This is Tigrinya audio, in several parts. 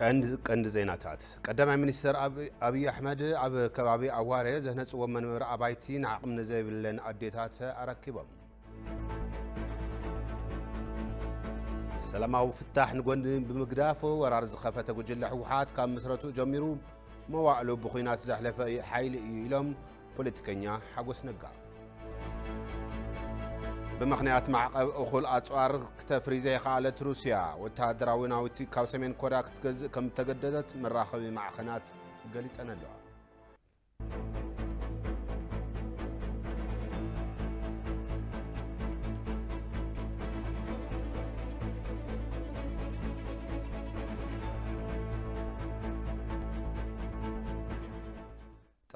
ቀንድ ዜናታት ቀዳማይ ሚኒስትር አብይ አሕመድ ኣብ ከባቢ ኣዋሬ ዘህነጽዎ መንበር ኣባይቲ ንዓቕሚ ዘይብለን ኣዴታት ኣረኪቦም ሰላማዊ ፍታሕ ንጎኒ ብምግዳፍ ወራር ዝኸፈተ ጉጅለ ሕወሓት ካብ ምስረቱ ጀሚሩ መዋዕሉ ብኹናት ዘሕለፈ ሓይሊ እዩ ኢሎም ፖለቲከኛ ሓጎስ ነጋ بمخنيات معقب أخول أطوار كتفريزي خالة روسيا وتهدراوي ناوتي كاو سمين كوريا كم تجددت من راخوي مع خنات قالت أنا له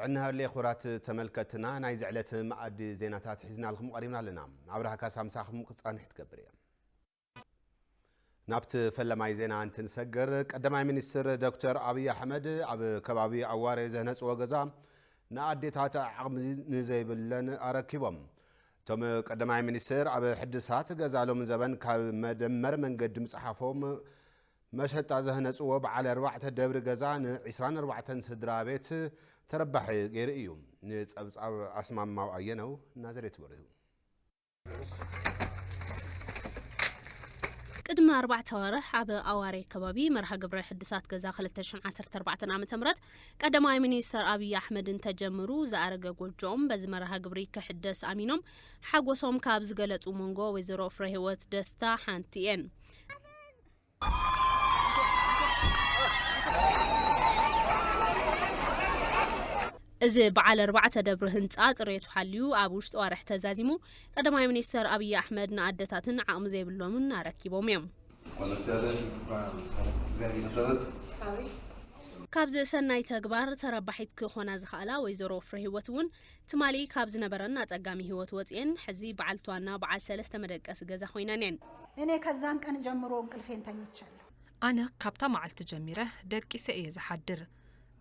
عندنا اللي خورات تملكتنا نايز علت معد زيناتات حزنا لكم قريبنا لنا عبرها كاسام ساخم قصان حت كبريا نابت فلما زينا انت نسجر قدماي منستر دكتور ابي احمد اب كبابي عواري زهنص وغزا ناديتات عقم نزيبلن اركبهم تم قدماي منستر اب حدثات غزالو من زبن كمدمر منقد مصحفهم مشهد زهنص وبعلى 4 دبر غزان 24 سدرابيت تربح غير ايوم نصبصاب اسماماو اينو نازريت بريو قدم 4 ورح عب اواري كبابي مرحا قبر حدثات غزا 2014 عام تمرت قدماي منستر ابي احمد تجمرو زارغ غوجوم بز مرحا قبري كحدث امينوم حغوسوم كابز غلصو مونغو وزرو فرهوت دستا حانتين إذا بعد 4 دبر هنتات ريت حليو أبوش توارح تزازيمو قدماي منستر أبي أحمد نعدتاتن عقم زي بلومن نركبهم يوم. كابز سناي تكبار تربحت كخونا زخالا ويزرو فرهوتون تمالي كابز نبرنا تقامي هوت وطين حزي بعلتوانا بعد 3 مدقس غزا خوينانين. أنا كزان كان جمرو انقلفين تنيتشالو. أنا كابتا معلت جميرة دقي سئي زحدر.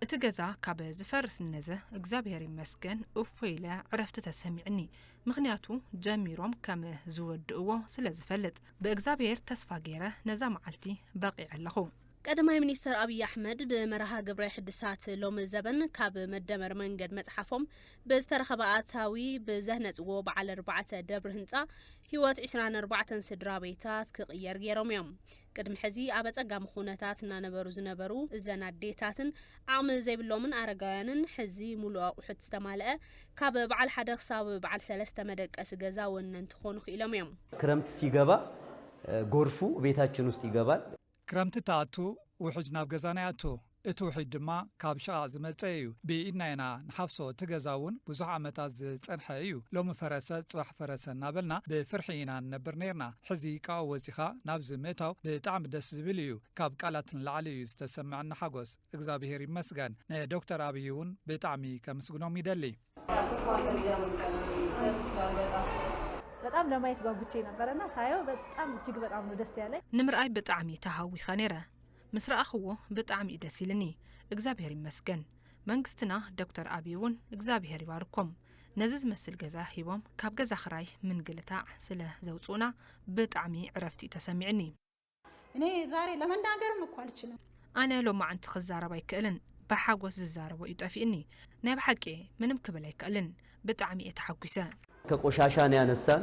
اتجازا كاب زفرس النزه اغزابير مسكن اوفيلا عرفت تسمعني مغنياتو جميروم كم زودو سلازفلت باغزابير تسفاغيره نزا معلتي باقي علخو قدماي منستر أبي أحمد بمرها قبر حدثات لوم الزبن كاب مدمر منقد متحفهم بسترخباتاوي بزهنة ووب على 4 دبر هنتا هيوات 24 سدرابيتات كغير غيرهم يوم قدم حزي أبت أقام خونتات نانبرو زنبرو الزناد ديتاتن عامل زي بلومن أرقايانن حزي ملوى وحد استمالة كاب بعال حدق ساوي بعال 3 مدق أسقزا وننتخونخ إلهم يوم كرمت سيقابا غورفو بيتاتشن استيقابا كرمت تاتو وحج ناب غزانياتو اتو وحيد دما كاب شقا زملصيو بإدناينا نحفصو تغزاون بزح عمتات صنحيو لو مفرسه صباح فرسه نابلنا بفرحينا نبر نيرنا حزي كاو وزيخا نابز ميتاو بطعم دس زبليو كاب قالاتن العلي استسمعنا حغوس اغزابير يمسغن دكتور ابيون بطعمي كمسغنوم يدلي በጣም ለማየት ጓጉቼ ነበርና ሳየው በጣም እጅግ በጣም ነው ደስ ያለኝ ንምርአይ በጣም ይታሃዊ ኸኔራ ምስራአኽዎ በጣም ይደስይልኒ እግዚአብሔር ይመስገን መንግስትና ዶክተር አብይውን እግዚአብሔር ይባርኮም ነዝዝ መስል ገዛ ሂቦም ካብ ገዛ ኽራይ ምን ግልታዕ ስለ ዘውጹና በጣም ዕረፍቲ ተሰሚዕኒ እኔ ዛሬ ለመናገርም እኮ አልችልም አነ ሎማ አንተ خزارባ ይከለን በሐጎስ ዝዛረቦ ይጠፊኒ ናይ በሐቂ ምንም ክበል አይከለን በጣም የተሐጉሰ ከቆሻሻ ነው ያነሳን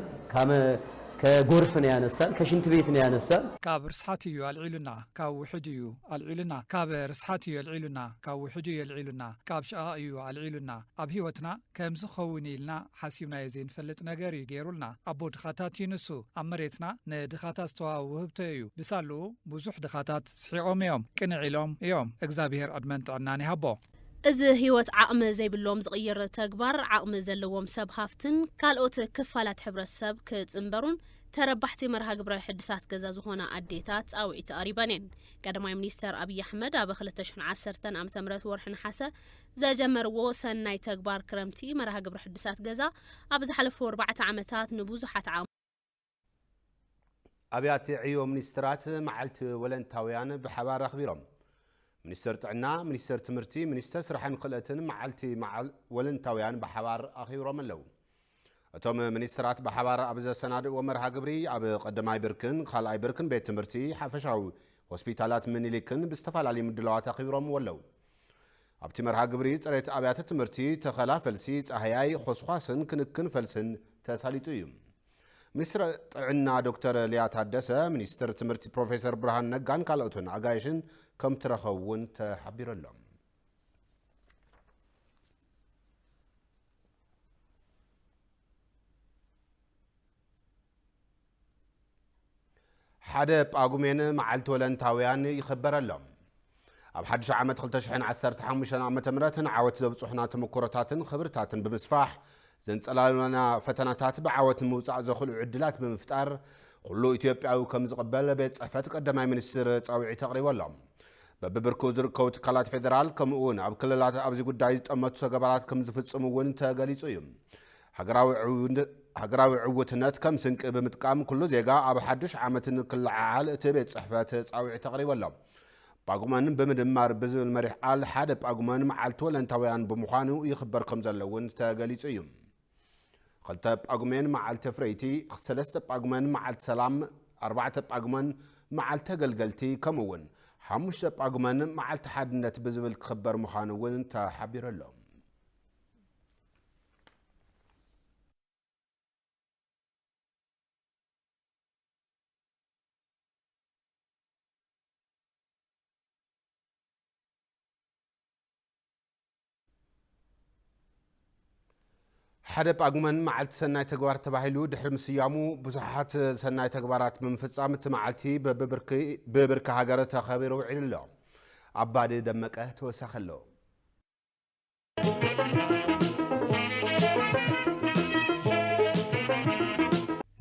ከጎርፍ ነው ያነሳን ከሽንት ቤት ነው ያነሳን ካብ ርስሓትዩ አልዒሉና ካብ ውሕድዩ አልዒሉና ካብ ርስሓትዩ አልዒሉና ካብ ውሕድዩ አልዒሉና ካብ ሸቃዩ አልዒሉና ኣብ ህይወትና ከምዝ ኸውን ኢልና ሓሲብና የዘን ፈልጥ ነገር ይገሩልና ኣቦ ድኻታት ይንሱ ኣብ መሬትና ንድኻታት ዝተዋውህብተ እዩ ብሳሉ ብዙሕ ድኻታት ስሒቆም እዮም ቅንዕ ኢሎም እዮም እግዚአብሔር ዕድመን ጥዕናን ይሃቦ إذا هيوت عقم زي باللوم صغير تكبر عقم زلوم سب هافتن كالوت كفالات حبر السب كتنبرون تربحتي مرها قبر حدثات غزازو هنا أديتات أو تقريبانين قدماي منستر أبي أحمد أبخلتشن 10 عام تمرت ورحن حسا زي جمرو سناي تكبر كرمتي مرها قبر حدثات غزا أبز حلفو 4 عامتات نبوزحات عام أبياتي عيو منسترات معلت ولنتاويان بحبار أخبيرهم منستر طعنا منستر تمرتي منستر سرحن خلقتن معلتي مع ولنتاويان بحبار أخيرهم اللو أتوم منسترات بحبار أبز سناد ومرها قبري أب قدماي بركن خالاي بركن بيت تمرتي حفشاو ሆስፒታላት ምኒልክን ብዝተፈላለዩ ምድላዋት አኺብሮም ወለው ኣብቲ መርሃ ግብሪ ጽሬት ኣብያተ ትምህርቲ ተኸላፈልሲ ጻህያይ ኾስኳስን ክንክን ፈልስን ተሳሊጡ እዩ ሚኒስትር ጥዕና ዶክተር ሊያ ታደሰ ሚኒስትር ትምህርቲ ፕሮፌሰር ብርሃን ነጋን ካልኦትን አጋይሽን ከም ትረኸውን ተሓቢረሎም ሓደ ጳጉሜን መዓልቲ ወለንታውያን ይኽበረሎም ኣብ ሓድሽ ዓመት 2015 ዓመተ ምህረትን ዓወት ዘብጽሑና ተመክሮታትን ኽብርታትን ብምስፋሕ ዘንጸላልና ፈተናታት ብዓወት ምውጻእ ዘኽእሉ ዕድላት ብምፍጣር ኩሉ ኢትዮጵያዊ ከም ዝቕበል ቤት ጽሕፈት ቀዳማይ ሚኒስትር ጻውዒት ኣቕሪቦሎም በብብርኩ ዝርከቡ ትካላት ፌደራል ከምኡውን ኣብ ክልላት ኣብዚ ጉዳይ ዝጠመቱ ተግባራት ከም ዝፍጽሙ እውን ተገሊጹ እዩ ሃገራዊ ዕውትነት ከም ስንቂ ብምጥቃም ኩሉ ዜጋ ኣብ ሓድሽ ዓመትን ክለዓዓል እቲ ቤት ጽሕፈት ጻውዒት ኣቕሪቦሎም ጳጉመን ብምድማር ብዝብል መሪሕ ቃል ሓደ ጳጉመን መዓልቲ ወለንታውያን ብምዃኑ ይኽበር ከም ዘሎ እውን ተገሊጹ እዩ 2 ጳጉሜን መዓልቲ ፍረይቲ 3 ጳጉሜን መዓልቲ ሰላም 4 ጳጉሜን መዓልቲ ተገልገልቲ ከምኡውን 5 ጳጉሜን መዓልቲ ሓድነት ብዝብል ክኽበር ምዃኑ እውን ተሓቢረሎም ሓደ ጳጉመን መዓልቲ ሰናይ ተግባር ተባሂሉ ድሕሪ ምስያሙ ብዙሓት ሰናይ ተግባራት ብምፍጻም እቲ መዓልቲ ብብርኪ ሃገር ተኸቢሩ ውዒሉ ኣሎ ኣባዲ ደመቀ ተወሳኺ ኣሎ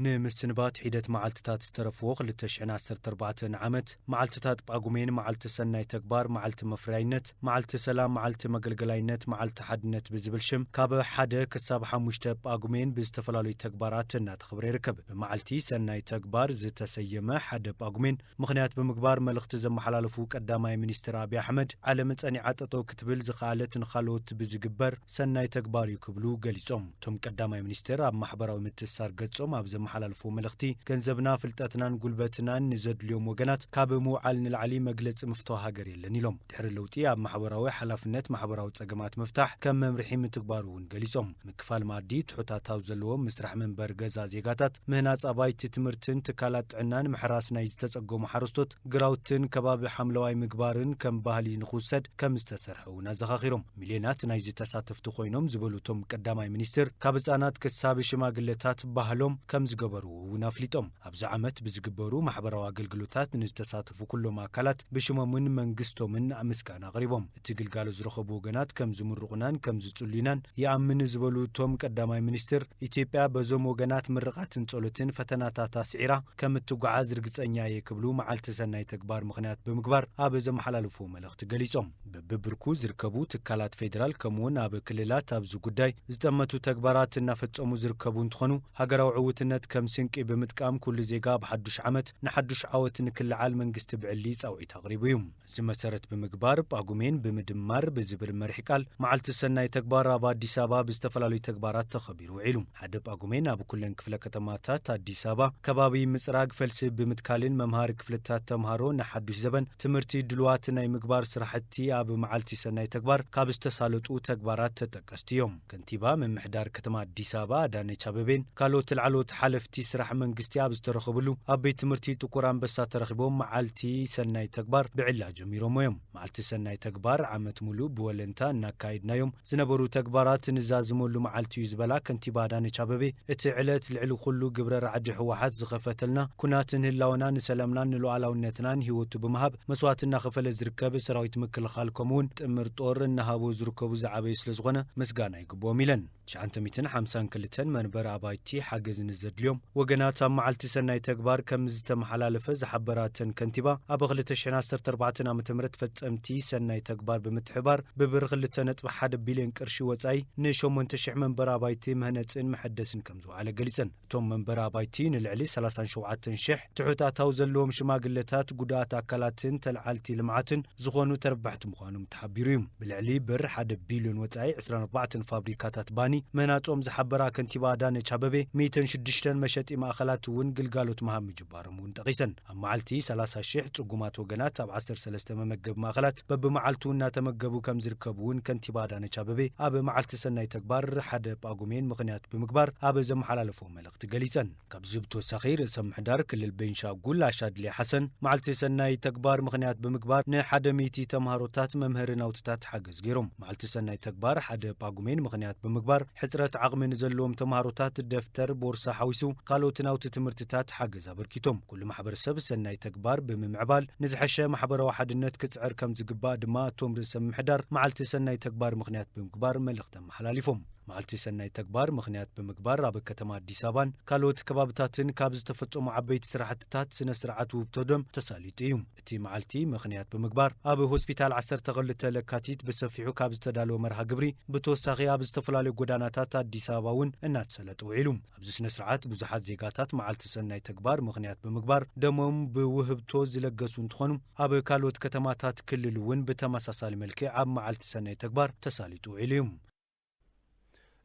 ንምስንባት ሒደት መዓልትታት ዝተረፍዎ 2014 ዓመት መዓልትታት ጳጉሜን መዓልቲ ሰናይ ተግባር መዓልቲ መፍርያይነት መዓልቲ ሰላም መዓልቲ መገልገላይነት መዓልቲ ሓድነት ብዝብል ሽም ካብ 1 ክሳብ 5 ጳጉሜን ብዝተፈላለዩ ተግባራት እናተኸብረ ይርከብ ብመዓልቲ ሰናይ ተግባር ዝተሰየመ 1 ጳጉሜን ምኽንያት ብምግባር መልእኽቲ ዘመሓላለፉ ቀዳማይ ሚኒስትር አብይ አሕመድ ዓለም ጸኒዓ ጠጠው ክትብል ዝኽኣለት ንኻልኦት ብዝግበር ሰናይ ተግባር እዩ ክብሉ ገሊጾም እቶም ቀዳማይ ሚኒስትር ኣብ ማሕበራዊ ምትእስሳር ገጾም ኣብ حلالفو ملختي ገንዘብና ፍልጠትናን ጉልበትናን ንዘድልዮም ወገናት ካብ ምውዓል ንላዕሊ መግለጽ ምፍታሕ ሃገር የለን ኢሎም ድሕሪ ለውጢ ኣብ ማሕበራዊ ሓላፍነት ማሕበራዊ ጸገማት ምፍታሕ ከም መምርሒ ምትግባሩን ገሊጾም ምክፋል ማዲ ትሑታታው ዘለዎም ምስራሕ መንበር ገዛ ዜጋታት ምህናጽ ኣባይቲ ትምህርትን ትካላት ጥዕናን ምሕራስ ናይ ዝተጸገሙ ሓረስቶት ግራውትን ከባቢ ሓምለዋይ ምግባርን ከም ባህሊ ንኹሰድ ከም ዝተሰርሐውን ኣዘኻኺሮም ሚልዮናት ናይ ዝተሳተፍቱ ኮይኖም ዝበሉቶም ቀዳማይ ሚኒስትር ካብ ህጻናት ክሳብ ሽማግለታት ባህሎም ከም ዝገበሩውን ኣፍሊጦም ኣብዚ ዓመት ብዝግበሩ ማሕበራዊ ኣገልግሎታት ንዝተሳተፉ ኩሎም ኣካላት ብሽሞምን መንግስቶምን ምስጋና ኣቕሪቦም እቲ ግልጋሎት ዝረኸቡ ወገናት ከም ዝምርቑናን ከም ዝጽልዩናን ይኣምን ዝበሉ እቶም ቀዳማይ ሚኒስትር ኢትዮጵያ በዞም ወገናት ምርቃትን ጸሎትን ፈተናታት ኣስዒራ ከም እትጓዓዝ ርግጸኛ የክብሉ መዓልቲ ሰናይ ተግባር ምኽንያት ብምግባር ኣብ ዘመሓላልፉ መልእኽቲ ገሊጾም በብብርኩ ዝርከቡ ትካላት ፌደራል ከምኡውን ኣብ ክልላት ኣብዚ ጉዳይ ዝጠመቱ ተግባራት እናፈጸሙ ዝርከቡ እንትኾኑ ሃገራዊ ዕውትነት ከም ስንቂ ብምጥቃም ኩሉ ዜጋ ብሓዱሽ ዓመት ንሓዱሽ ዓወት ንክልዓል መንግስቲ ብዕሊ ጻውዒት ኣቕሪቡ እዩ እዚ መሰረት ብምግባር ጳጉሜን ብምድማር ብዝብል መሪሕ ቃል መዓልቲ ሰናይ ተግባር ኣብ ኣዲስ ኣበባ ብዝተፈላለዩ ተግባራት ተኸቢሩ ውዒሉ ሓደ ጳጉሜን ኣብ ኩለን ክፍለ ከተማታት ኣዲስ ኣበባ ከባቢ ምጽራግ ፈልሲ ብምትካልን መምሃሪ ክፍልታት ተምሃሮ ንሓዱሽ ዘበን ትምህርቲ ድልዋት ናይ ምግባር ስራሕቲ ኣብ መዓልቲ ሰናይ ተግባር ካብ ዝተሳለጡ ተግባራት ተጠቀስቲ እዮም ከንቲባ ምምሕዳር ከተማ ኣዲስ ኣበባ ኣዳነች ኣበቤን ካልኦት ላዕሎት ሓለፍቲ ስራሕ መንግስቲ ኣብ ዝተረኸብሉ ኣብ ቤት ትምህርቲ ጥቁር ኣንበሳ ተረኺቦም መዓልቲ ሰናይ ተግባር ብዕላ ጀሚሮም እዮም መዓልቲ ሰናይ ተግባር ዓመት ሙሉ ብወለንታ እናካይድናዮም ዝነበሩ ተግባራት ንዛዝመሉ መዓልቲ እዩ ዝበላ ከንቲባ ኣዳነች ኣበቤ እቲ ዕለት ልዕሊ ኩሉ ግብረ ራዕዲ ሕወሓት ዝኸፈተልና ኩናትን ህላውና ንሰላምናን ንሉዓላውነትናን ሂወቱ ብምሃብ መስዋዕት እናኸፈለ ዝርከብ ሰራዊት ምክልኻል ከምኡውን ጥምር ጦር እናሃቡ ዝርከቡ ዝዓበዩ ስለ ዝኾነ ምስጋና ይግብኦም ኢለን 952 መንበር ኣባይቲ ሓገዝ ንዘድልዮም ወገናት ኣብ መዓልቲ ሰናይ ተግባር ከም ዝተመሓላለፈ ዝሓበራተን ከንቲባ ኣብ 2014 ዓ.ም ፈጸምቲ ሰናይ ተግባር ብምትሕባር ብብር 2.1 ቢልዮን ቅርሺ ወጻኢ ን8000 መንበር ኣባይቲ ምህነጽን መሐደስን ከም ዝውዓለ ገሊጸን እቶም መንበር ኣባይቲ ንልዕሊ 37000 ትሑታታው ዘለዎም ሽማግለታት ጉዳት ኣካላትን ተልዓልቲ ልምዓትን ዝኾኑ ተረባሕቲ ምዃኖም ተሓቢሩ እዩ ብልዕሊ ብር 1 ቢልዮን ወጻኢ 24 ፋብሪካታት ባኒ መናጾም ዝሓበራ ከንቲባ አዳነች አበቤ 106 መሸጢ ማእከላት እውን ግልጋሎት መሃብ ምጅባሮም እውን ጠቂሰን ኣብ መዓልቲ 30,000 ጽጉማት ወገናት ኣብ 13 መመገብ ማእከላት በብመዓልቱ እናተመገቡ ከም ዝርከቡ እውን ከንቲባ አዳነች አበቤ ኣብ መዓልቲ ሰናይ ተግባር ሓደ ጳጉሜን ምኽንያት ብምግባር ኣብ ዘመሓላለፎ መልእኽቲ ገሊጸን ካብዚ ብተወሳኺ ርእሰ ምሕዳር ክልል ቤንሻንጉል አሻድሊ ሓሰን መዓልቲ ሰናይ ተግባር ምኽንያት ብምግባር ን100 ተምሃሮታት መምህር ናውትታት ሓገዝ ገይሮም መዓልቲ ሰናይ ተግባር ሓደ ጳጉሜን ምኽንያት ብምግባር ሕጽረት ዓቕሚ ንዘለዎም ተምሃሮታት ደፍተር ቦርሳ ሓዊሱ ካልኦት ናውቲ ትምህርትታት ሓገዝ ኣበርኪቶም ኩሉ ማሕበረሰብ ሰናይ ተግባር ብምምዕባል ንዝሐሸ ማሕበራዊ ሓድነት ክጽዕር ከም ዝግባእ ድማ እቶም ርእሰ ምሕዳር መዓልቲ ሰናይ ተግባር ምኽንያት ብምግባር መልእኽቲ መሓላሊፎም መዓልቲ ሰናይ ተግባር ምኽንያት ብምግባር ኣብ ከተማ አዲስ አበባን ካልኦት ከባቢታትን ካብ ዝተፈጸሙ ዓበይቲ ስራሕትታት ስነ ስርዓት ውብቶዶም ተሳሊጡ እዩ እቲ መዓልቲ ምኽንያት ብምግባር ኣብ ሆስፒታል 12 ለካቲት ብሰፊሑ ካብ ዝተዳለወ መርሃ ግብሪ ብተወሳኺ ኣብ ዝተፈላለዩ ጎዳናታት አዲስ አበባ እውን እናተሰለጠ ውዒሉ ኣብዚ ስነ ስርዓት ብዙሓት ዜጋታት መዓልቲ ሰናይ ተግባር ምኽንያት ብምግባር ደሞም ብውህብቶ ዝለገሱ እንትኾኑ ኣብ ካልኦት ከተማታት ክልል እውን ብተመሳሳሊ መልክዕ ኣብ መዓልቲ ሰናይ ተግባር ተሳሊጡ ውዒሉ እዩ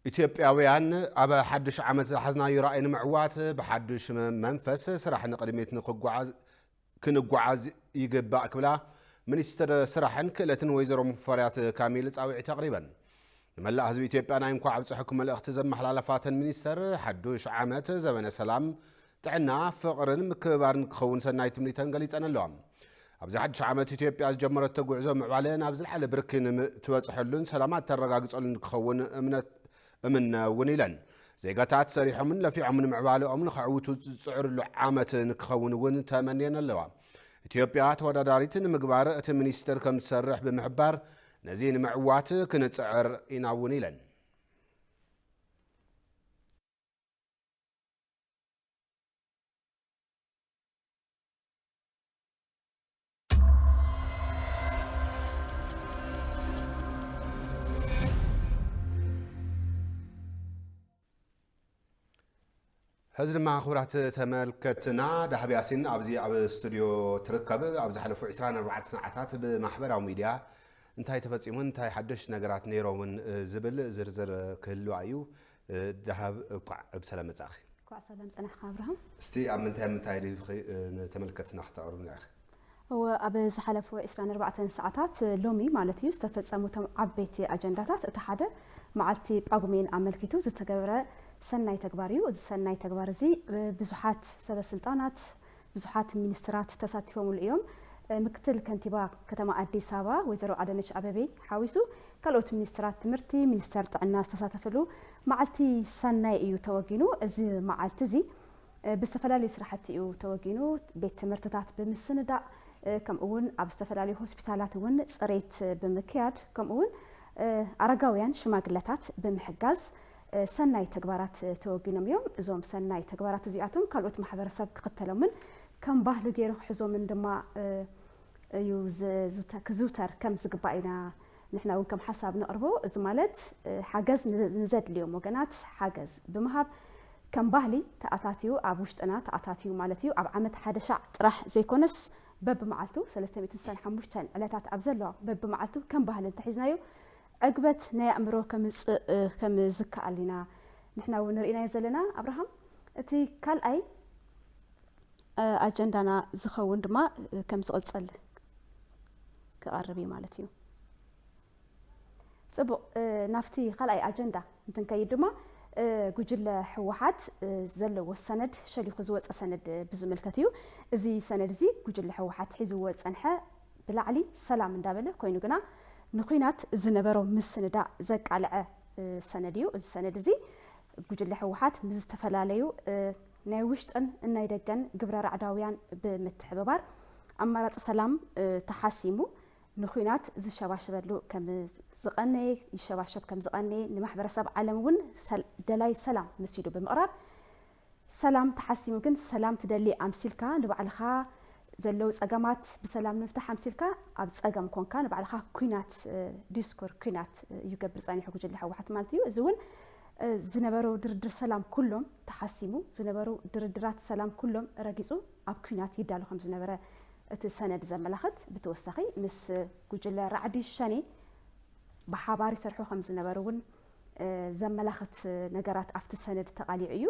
ኢትዮጵያውያን ኣብ ሓድሽ ዓመት ዝሓዝናዮ ራእይ ንምዕዋት ብሓድሽ መንፈስ ስራሕ ንቅድሚት ክንጓዓዝ ይግባእ ክብላ ሚኒስትር ስራሕን ክእለትን ወይዘሮ ሙፈርያት ካሚል ጻውዒት ተቕሪበን ንመላእ ህዝቢ ኢትዮጵያ ናይ እንኳዕ ኣብጽሕኩም መልእኽቲ ዘመሓላለፋተን ሚኒስትር ሓድሽ ዓመት ዘበነ ሰላም ጥዕና ፍቕርን ምክብባርን ክኸውን ሰናይ ትምኒተን ገሊጸን ኣለዋ ኣብዚ ሓድሽ ዓመት ኢትዮጵያ ዝጀመረቶ ጉዕዞ ምዕባለ ናብ ዝለዓለ ብርኪ ትበጽሐሉን ሰላማት ተረጋግጸሉን ክኸውን እምነውን ኢለን ዜጋታት ሰሪሖምን ለፊዖምን ምዕባለኦም ንኽዕውቱ ዝጽዕርሉ ዓመት ንክኸውን እውን ተመንየን ኣለዋ ኢትዮጵያ ተወዳዳሪት ንምግባር እቲ ሚኒስትር ከም ዝሰርሕ ብምሕባር ነዚ ንምዕዋት ክንጽዕር ኢና እውን ኢለን هذا ما خبرات تملكتنا دهب ياسين أبزي أب استوديو تركب أبزي حلفو 24 ساعات بمحبر أو ميديا انتهي تفصيمون انتهي حدش نجارات نيرو من زبل زرزر كله عيو دهب قع بسلامة أخي قع سلامة أنا أبراهام استي أمنتهي تملكتنا اختاروا من الآخر هو أبزي حلفو 24 ساعات لومي مالتي استفدسمو عبيتي أجندات اتحادة معلتي باقومين عمل كيتو زتجبره سناي تكباريو سناي تكبار زي بزحات سبع سلطانات بزحات مينسترات تساتفهم اليوم مكتل كنتيبا كتما أديس أبابا وزيرو عدنش أبابي حاويسو كالوت مينسترات تمرتي مينستر تاع الناس تساتفلو معلتي سناي إيو توجينو زي معلتي زي باستفلالي سرحتي إيو توجينو بيت تمرتات بمسندا كم أون أبستفلالي هوسبيتالات ون صريت بمكياد كم أون أرجاويان شماغلتات بمحجاز سناي تكبارات توجينهم يوم زوم سناي تكبارات زياتهم كالوت محبرسب كقتلهم من كم بهل جيرو حزوم من دما يوز كزوتر كم زقبائنا نحنا وكم حساب نقربو زمالت حجز نزد اليوم وجنات حجز بمهاب كم بهلي تأتاتيو أبوشتنا تأتاتيو مالتيو أب عمد حدا شع راح زي كونس بب معلتو 300 حموشتن علاتات أبزلوا بب معلتو كم بهل انتحزنايو أقبت نيا أمرو كم زكا علينا نحنا ونرينا يزلنا أبراهام تي كال أي أجندنا زخون دما كم زغلصل كعربي مالتيو صبو نافتي كال أي أجندا نتن كاي دما جوجل حوحات زل والسند شلي خزوات السند بزملكتيو زي سند زي جوجل حوحات حزوات أنحى بالعلي سلام دابله كوينو جنا نخينات زنبرو مسندا زق على سنديو السند زي جوجل حوحات مزتفلاليو ناوشتن ان يدغن جبرار عداويان بمتحببار امارات سلام تحاسيمو نخينات زشباشبلو كم زقني يشباشب كم زقني لمحبرسب عالمون دلاي سلام مسيدو بمقرب سلام تحاسيمو كن سلام تدلي امسيلكا نبعلخا زلو صقامات بسلام نفتح امسيلكا اب صقام كونكا نبعلخا كوينات ديسكور كوينات يقبر صاني حكوج اللي حوحت مالتيو زون زنبرو دردر سلام كلهم تحسيمو زنبرو دردرات سلام كلهم رقيصو اب كوينات يدالو خمس زنبره السند زملخت بتوسخي مس جوجل رعدي الشاني بحباري سرحو خمس زنبرون ዘመላኽት ነገራት ኣብቲ ሰነድ ተቃሊዑ እዩ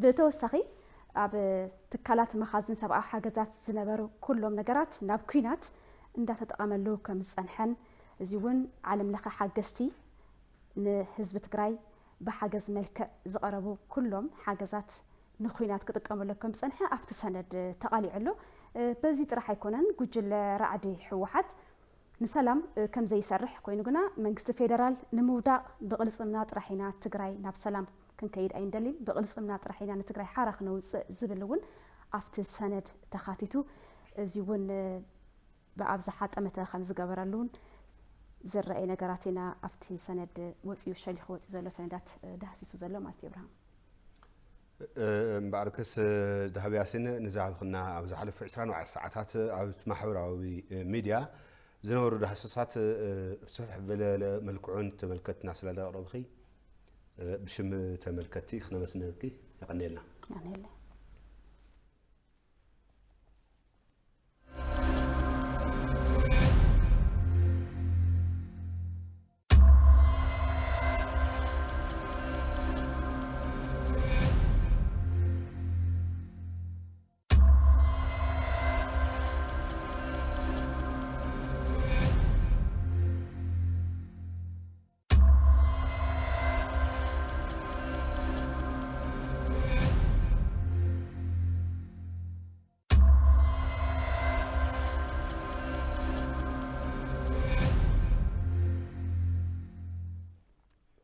ብተወሳኺ ኣብ ትካላት መኻዝን ሰብኣዊ ሓገዛት ዝነበሩ ኩሎም ነገራት ናብ ኩናት እንዳተጠቀመሉ ከም ዝጸንሐን እዚ እውን ዓለም ለኸ ሓገዝቲ ንህዝቢ ትግራይ ብሓገዝ መልክዕ ዝቐረቡ ኩሎም ሓገዛት ንኩናት ክጥቀመሉ ከም ዝጸንሐ ኣብቲ ሰነድ ተቃሊዑ ኣሎ በዚ ጥራሕ ኣይኮነን ጉጅለ ራዕዲ ሕወሓት ንሰላም ከም ዘይሰርሕ ኮይኑ ግና መንግስቲ ፌደራል ንምውዳቕ ብቕልጽምና ጥራሒና ትግራይ ናብ ሰላም ክንከይድ ኣይንደሊን ብቕልጽምና ጥራሒና ንትግራይ ሓራ ክነውፅእ ዝብል እውን ኣብቲ ሰነድ ተኻቲቱ እዚ እውን ብኣብዝሓ ጠመተ ከም ዝገበረሉን ዝረአየ ነገራት ኢና ኣብቲ ሰነድ ወፂኡ ሸሊኹ ወፂኡ ዘሎ ሰነዳት ዳህሲሱ ዘሎ ማለት እዩ ብርሃን እምበኣርክስ ዳህብያስን ንዛብኽና ኣብ ዝሓለፈ 24 ሰዓታት ኣብ ማሕበራዊ ሚድያ ዝነበሩ ዳህስሳት ብስፍሕ ዝበለ መልክዑን ተመልከትና ስለዘቕረብኺ ብሽም ተመልከቲ ክነመስነኪ ይቐኒየልና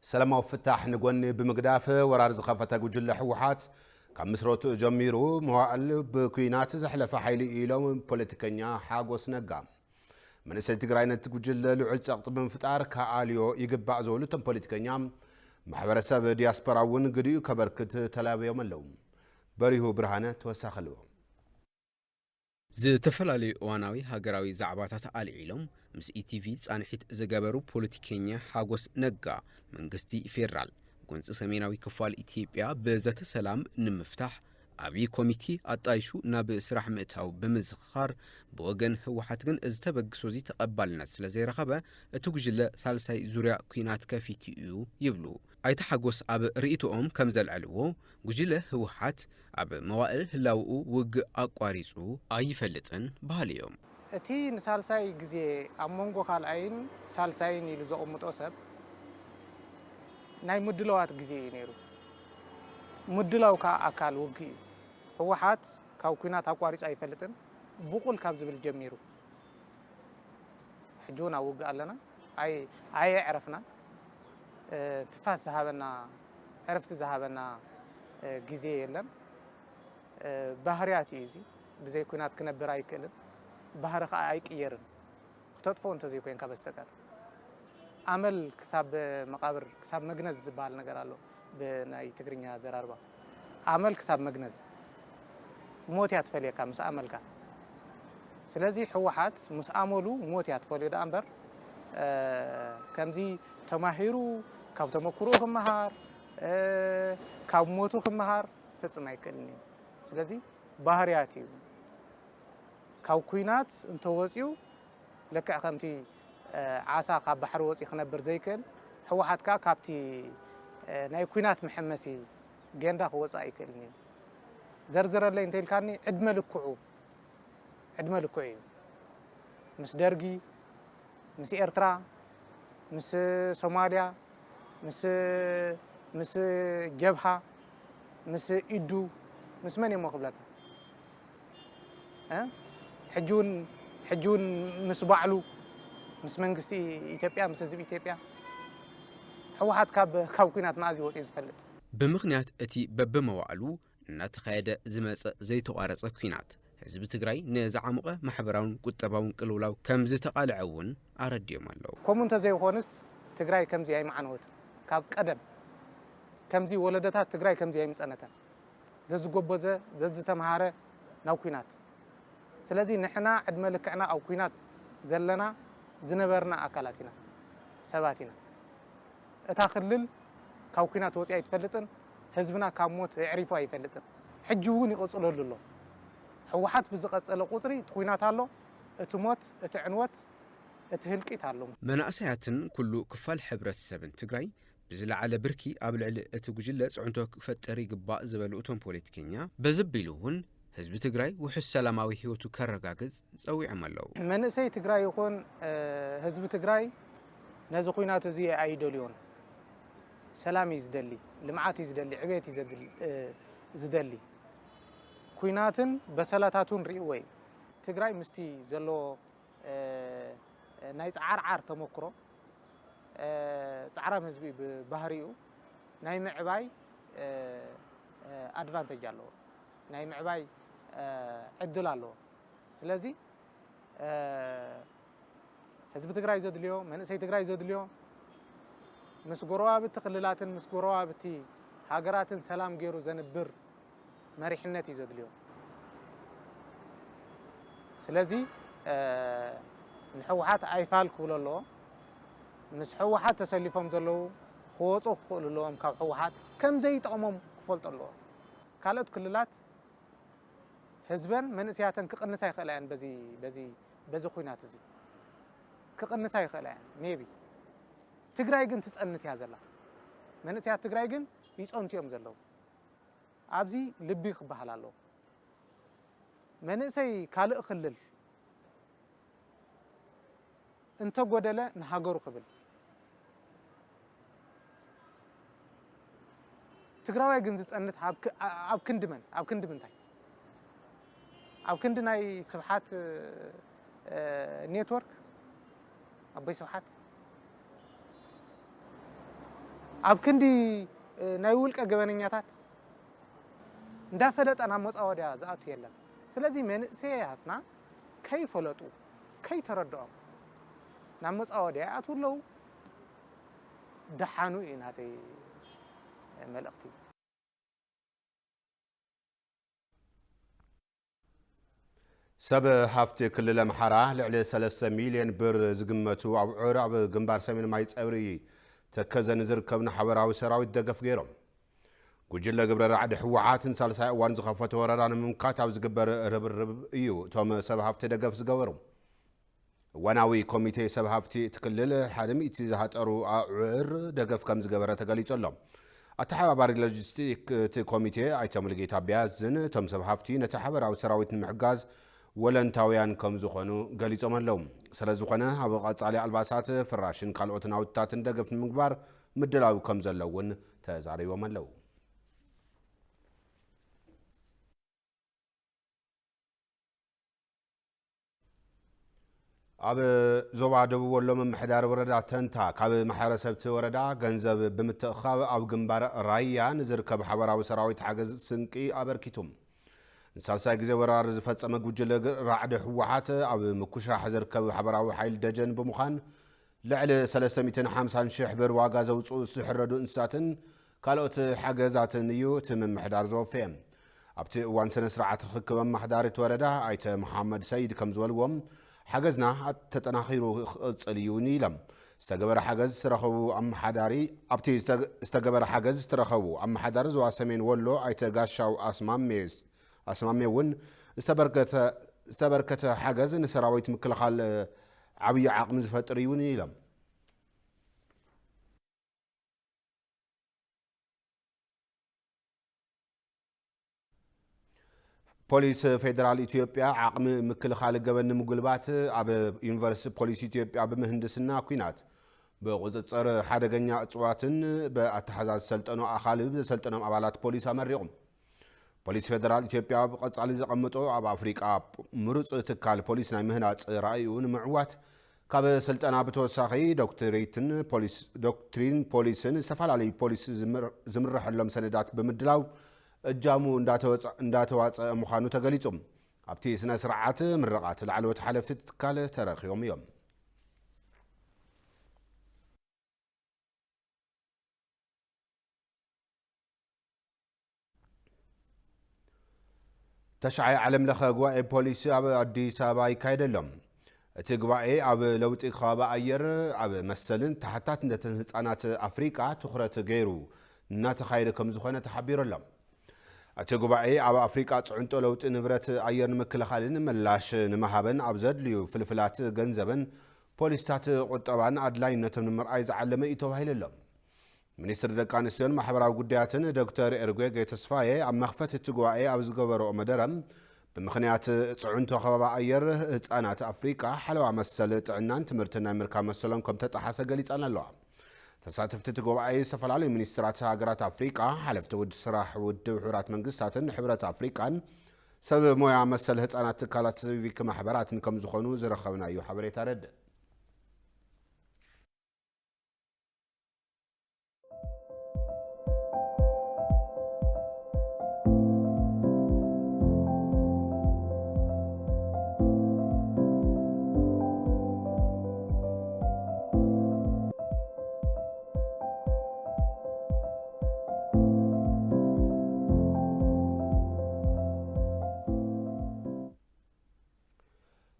سلام وفتح نقولني بمقداف ورار زخافة جل حوحات كم مسروت جميرو موال بكوينات زحلف حيلي إيلو بوليتيكانيا حاجوس نقام من سنتجراين تجل لعز أقطب من فتار كعاليو يجب زولو تم بوليتيكانيا محبرسة بدياسبرا ونقديو كبركت تلاوي يوم اللوم بريهو برهانة توسخلو ዝተፈላልዩ እዋናዊ ሃገራዊ ዛዕባታት ኣልዒሎም ምስ ኢቲቪ ጻንሒት ዝገበሩ ፖለቲከኛ ሓጎስ ነጋ መንግስቲ ፌደራል ጎንፂ ሰሜናዊ ክፋል ኢትዮጵያ በዘተ ሰላም ንምፍታሕ ኣብይ ኮሚቴ ኣጣይሹ ናብ ስራሕ ምእታው ብምዝኻር ብወገን ህወሓት ግን ዝተበግሶ ዚ ተቐባልነት ስለ ዘይረኸበ እቲ ጉጅለ ሳልሳይ ዙርያ ኩናት ከፊት እዩ ይብሉ ኣይተ ሓጎስ ኣብ ርእይቶኦም ከም ዘልዕልዎ ጉጅለ ህወሓት ኣብ መዋእል ህላውኡ ውግ ኣቋሪጹ ኣይፈልጥን ባህልዮም እቲ ንሳልሳይ ግዜ ኣብ መንጎ ካልኣይን ሳልሳይን ኢሉ ዘቕምጦ ሰብ ናይ ምድለዋት ግዜ እዩ ነይሩ ምድላው ካ ኣካል ውግ እዩ ህወሓት ካብ ኩናት ኣቋሪጹ ኣይፈልጥን ብቁል ካብ ዝብል ጀሚሩ ሕጁና ውግ ኣለና ኣይ ዕረፍና ትፋስ ዝሃበና ዕረፍቲ ዝሃበና ግዜ የለን ባህርያት እዩ እዚ ብዘይ ኩናት ክነብር ኣይክእልን ባህሪ ኸ ኣይቅየርን ክተጥፎ እንተዘይ ኮይንካ በስተቀር ኣመል ክሳብ መቃብር ክሳብ መግነዝ ዝበሃል ነገር ኣሎ ብናይ ትግርኛ ዘራርባ ኣመል ክሳብ መግነዝ ሞት ያትፈልየካ ምስ ኣመልካ ስለዚ ህወሓት ምስ ኣመሉ ሞት ያትፈልዮ ዳ እምበር ከምዚ ተማሂሩ ካብ ተመክሮ ክመሃር ካብ ሞቱ ክመሃር ፍጽም ኣይክእልን ስለዚ ባህርያት እዩ ካብ ኩናት እንተወፂኡ ለክዕ ከምቲ ዓሳ ካብ ባሕሪ ወፂ ክነብር ዘይክእል ህወሓት ካ ካብቲ ናይ ኩናት መሐመሲ ገንዳ ክወፃ ኣይክእልን እዩ ዘርዝረለይ እንተይልካኒ ዕድመ ልክዑ እዩ ምስ ደርጊ ምስ ኤርትራ ምስ ሶማልያ ምስ ጀብሃ ምስ ኢዱ ምስ መን يمو خبلك حجون مس بعلو مس منغستي ኢትዮጵያ مس ህዝብ ኢትዮጵያ ህወሓት ካብ ኩናት ማእዚ ወፂ ዝፈልጥ ብምኽንያት እቲ በበመዋዕሉ እናተኻየደ ዝመጽእ ዘይተቋረጸ ኩናት ህዝብ ትግራይ ንዝዓመቐ ማሕበራውን ቁጠባውን ቅልውላው ከም ዝተቃልዐውን ኣረድዮም ኣለዉ ኮሙንተ ዘይኾንስ ትግራይ ከምዚ ኣይማዕነወት ካብ ቀደም ከምዚ ወለደታት ትግራይ ከምዚ ኣይምጸነተን ዘዝጎበዘ ዘዝተምሃረ ናው ኩናት ስለዚ ንሕና ዕድመ ልክዕና ኣብ ኩናት ዘለና ዝነበርና ኣካላትና ሰባቲና እታ ክልል ካብ ኩናት ወፂ ኣይትፈልጥን ህዝብና ካብ ሞት ይዕሪፉ ኣይፈልጥን ሕጂ እውን ይቕጽለሉ ኣሎ ህወሓት ብዝቐጸለ ቁጽሪ ኩናት ኣሎ እቲ ሞት እቲ ዕንወት እቲ ህልቂት ኣሎ መናእሰያትን ኩሉ ክፋል ሕብረተሰብን ትግራይ ብዝለዓለ ብርኪ ኣብ ልዕሊ እቲ ጉጅለ ጽዕንቶ ክፈጠር ይግባእ ዝበሉ እቶም ፖለቲከኛ በዘቢሉውን ህዝቢ ትግራይ ውሕስ ሰላማዊ ህይወቱ ከረጋግጽ ጸዊዖም ኣለዉ። መንእሰይ ትግራይ ይኹን ህዝቢ ትግራይ ነዚ ኩናት እዚ ኣይደልዮን። ሰላም እዩ ዝደሊ፣ ልምዓት እዩ ዝደሊ፣ ዕብየት እዩ ዝደሊ። ኩናትን በሰላታቱን ርእይዎ እዩ። ትግራይ ምስቲ ዘሎ ናይ ጻዓርዓር ተመክሮ ጻዕራም ህዝቢ ብባህሪኡ ናይ ምዕባይ ኣድቫንቴጅ ኣለዎ፣ ናይ ምዕባይ ዕድል ኣለዎ። ስለዚ ህዝቢ ትግራይ ዘድልዮ መንእሰይ ትግራይ ዘድልዮ ምስ ጎረባብቲ ክልላትን ምስ ጎረባብቲ ሃገራትን ሰላም ገይሩ ዘንብር መሪሕነት እዩ ዘድልዮ። ስለዚ ንሕወሓት ኣይፋል ክብሎ ኣለዎ። ምስ ሕወሓት ተሰሊፎም ዘለዉ ክወፁ ክኽእሉ ኣለዎም ካብ ሕወሓት ከም ዘይጠቕሞም ክፈልጡ ኣለዎ። ካልኦት ክልላት ህዝበን መንእስያተን ክቕንሳ ይኽእላ እየን በዚ ኩናት እዚ ክቕንሳ ይኽእላ እየን ሜቢ። ትግራይ ግን ትጸንት እያ ዘላ። መንእስያት ትግራይ ግን ይጸንቱ እዮም ዘለዉ። ኣብዚ ልቢ ክበሃል ኣለዎ። መንእሰይ ካልእ ክልል እንተጎደለ ንሃገሩ ክብል ትግራዋይ ግን ዝጸንት ኣብ ክንዲ መን ኣብ ክንዲ ምንታይ ኣብ ክንዲ ናይ ስብሓት ኔትወርክ ኣበይ ስብሓት ኣብ ክንዲ ናይ ውልቀ ገበነኛታት እንዳፈለጠ ናብ መጻወድያ ዝኣቱ የለን። ስለዚ መንእሰያትና ከይፈለጡ ከይተረድኦም ናብ መጻወድያ ይኣትዉ ኣለዉ። ደሓኑ እዩ ናተይ መልእኽቲ። ሰብ ሃፍቲ ክልል ኣምሓራ ልዕሊ 3 ሚልዮን ብር ዝግመቱ ኣብዑር ኣብ ግንባር ሰሜን ማይ ጸብሪ ተከዘን ዝርከብን ሓበራዊ ሰራዊት ደገፍ ገይሮም። ጉጅለ ግብረ ራዕዲ ሕወሓትን ሳልሳይ እዋን ዝኸፈተ ወረራ ንምምካት ኣብ ዝግበር ርብርብ እዩ እቶም ሰብ ሃፍቲ ደገፍ ዝገበሩ። እዋናዊ ኮሚቴ ሰብ ሃፍቲ ትክልል 100 ዝሃጠሩ ኣዑር ደገፍ ከም ዝገበረ ተገሊጹ ኣሎ። ኣተሓባባሪ ሎጂስቲክ እቲ ኮሚቴ ኣይተ ሙሉጌታ ቢያዝን እቶም ሰብ ሃፍቲ ነቲ ሓበራዊ ሰራዊት ንምሕጋዝ ወለንታውያን ከም ዝኾኑ ገሊጾም ኣለዉ። ስለዝኾነ ኣብ ቀጻሊ ኣልባሳት ፍራሽን ካልኦት ናውትታትን ደገፍ ንምግባር ምድላው ከም ዘለውን ተዛሪቦም ኣለዉ። ኣብ ዞባ ደቡብ ወሎ ምምሕዳር ወረዳ ተንታ ካብ ማሕበረሰብቲ ወረዳ ገንዘብ ብምትእኻብ ኣብ ግንባር ራያ ንዝርከብ ሓበራዊ ሰራዊት ሓገዝ ስንቂ ኣበርኪቱም። ንሳልሳይ ግዜ ወራር ዝፈጸመ ጉጅለ ራዕዲ ሕወሓት ኣብ ምኩሻሕ ዝርከብ ሓበራዊ ሓይል ደጀን ብምዃን ልዕሊ 350,000 ብር ዋጋ ዘውፅኡ ዝሕረዱ እንስሳትን ካልኦት ሓገዛትን እዩ እቲ ምምሕዳር ዘወፍየ። ኣብቲ እዋን ስነ ስርዓት ርክብ ኣማሕዳሪት ወረዳ ኣይተ መሓመድ ሰይድ ከም ዝበልዎም ሓገዝና ተጠናኺሩ ክቕጽል እዩ ኢሎም ዝተገበረ ሓገዝ ዝተረኸቡ ኣመሓዳሪ ኣብቲ ዝተገበረ ሓገዝ ዝተረኸቡ ኣመሓዳሪ ዞባ ሰሜን ወሎ ኣይተ ጋሻው ኣስማሜ እውን ዝተበርከተ ሓገዝ ንሰራዊት ምክልኻል ዓብዪ ዓቕሚ ዝፈጥር እዩ ኢሎም ፖሊስ ፌደራል ኢትዮጵያ ዓቕሚ ምክልኻል ገበን ንምጉልባት ኣብ ዩኒቨርሲቲ ፖሊስ ኢትዮጵያ ብምህንድስና ኩናት ብቁፅፅር ሓደገኛ እጽዋትን ብኣተሓዛዝ ሰልጠኑ ኣኻልብ ዘሰልጠኖም ኣባላት ፖሊስ ኣመሪቖም። ፖሊስ ፌደራል ኢትዮጵያ ብቐጻሊ ዘቐምጦ ኣብ ኣፍሪቃ ምሩፅ ትካል ፖሊስ ናይ ምህናፅ ራእዩ ንምዕዋት ካብ ስልጠና ብተወሳኺ ዶክትሪን ፖሊስን ዝተፈላለዩ ፖሊስ ዝምርሐሎም ሰነዳት ብምድላው እጃሙ እንዳተዋፀ ምዃኑ ተገሊጹ። ኣብቲ ስነ ስርዓት ምርቓት ላዕለዎት ሓለፍቲ ትካል ተረኺቦም እዮም። ተሻዓይ ዓለም ለኸ ጉባኤ ፖሊስ ኣብ ኣዲስ ኣበባ ይካየደሎም። እቲ ጉባኤ ኣብ ለውጢ ከባቢ ኣየር ኣብ መሰልን ተሓታትነትን ህፃናት ኣፍሪቃ ትኩረት ገይሩ እናተኻየደ ከም ዝኾነ ተሓቢሩ ኣሎ። እቲ ጉባኤ ኣብ ኣፍሪቃ ጽዕንጦ ለውጢ ንብረት ኣየር ንምክልኻልን ምላሽ ንምሃበን ኣብ ዘድልዩ ፍልፍላት ገንዘብን ፖሊስታት ቁጠባን ኣድላይነቶም ንምርኣይ ዝዓለመ እዩ ተባሂሉ ኣሎ። ሚኒስትር ደቂ ኣንስትዮን ማሕበራዊ ጉዳያትን ዶክተር ኤርጎጌ ተስፋዬ ኣብ መኽፈት እቲ ጉባኤ ኣብ ዝገበረኦ መደረ ብምኽንያት ጽዑንቶ ኸባቢ ኣየር ህፃናት ኣፍሪቃ ሓለዋ መሰል ጥዕናን ትምህርትን ናይ ምርካብ መሰሎም ከም ተጣሓሰ ገሊፀን ኣለዋ። ተሳተፍቲ እቲ ጉባኤ ዝተፈላለዩ ሚኒስትራት ሃገራት ኣፍሪቃ ሓለፍቲ ውድ ስራሕ ውድብ ሕብራት መንግስታትን ሕብረት ኣፍሪቃን ሰብ ሞያ መሰል ህፃናት ትካላት ሲቪክ ማሕበራትን ከም ዝኾኑ ዝረኸብናዩ ሓበሬታ ረድእ።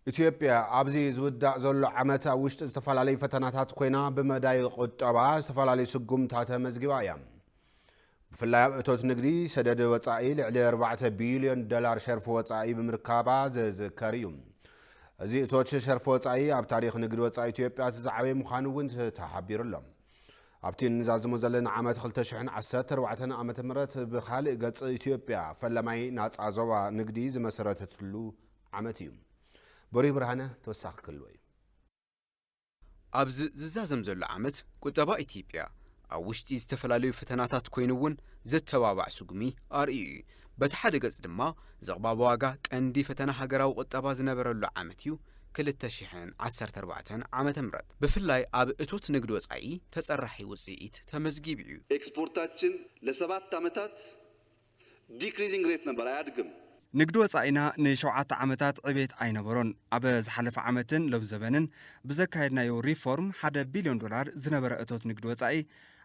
ኢትዮጵያ ኣብዚ ዝውዳእ ዘሎ ዓመት ኣብ ውሽጢ ዝተፈላለዩ ፈተናታት ኮይና ብመዳይ ቁጠባ ዝተፈላለዩ ስጉምታት መዝጊባ እያ። ብፍላይ ኣብ እቶት ንግዲ ሰደድ ወፃኢ ልዕሊ 4 ቢልዮን ዶላር ሸርፊ ወፃኢ ብምርካባ ዝዝከር እዩ። እዚ እቶት ሸርፊ ወፃኢ ኣብ ታሪክ ንግዲ ወፃኢ ኢትዮጵያ ዝዓበየ ምዃኑ እውን ተሓቢሩሎ። ኣብቲ ንዛዝሞ ዘለና ዓመት 2014 ዓመተ ምህረት ብኻልእ ገጽ ኢትዮጵያ ፈለማይ ናጻ ዞባ ንግዲ ዝመሰረተትሉ ዓመት እዩ። ቦሪ ብርሃነ ተወሳኺ ክልወይ ኣብዚ ዝዛዘም ዘሎ ዓመት ቁጠባ ኢትዮጵያ ኣብ ውሽጢ ዝተፈላለዩ ፈተናታት ኮይኑ እውን ዘተባባዕ ስጉሚ ኣርእዩ እዩ። በቲ ሓደ ገጽ ድማ ዘቕባብ ዋጋ ቀንዲ ፈተና ሃገራዊ ቁጠባ ዝነበረሉ ዓመት እዩ 2014 ዓመተ ምህረት። ብፍላይ ኣብ እቶት ንግዲ ወፃኢ ተጸራሒ ውጽኢት ተመዝጊቡ እዩ። ኤክስፖርታችን ለ7 ዓመታት ዲክሪዚንግ ሬት ነበር፣ አያድግም። ንግዲ ወፃኢና ን7 ዓመታት ዕቤት ኣይነበሮን። ኣብ ዝሓለፈ ዓመትን ሎብ ዘበንን ብዘካየድናዮ ሪፎርም 1 ቢልዮን ዶላር ዝነበረ እቶት ንግዲ ወፃኢ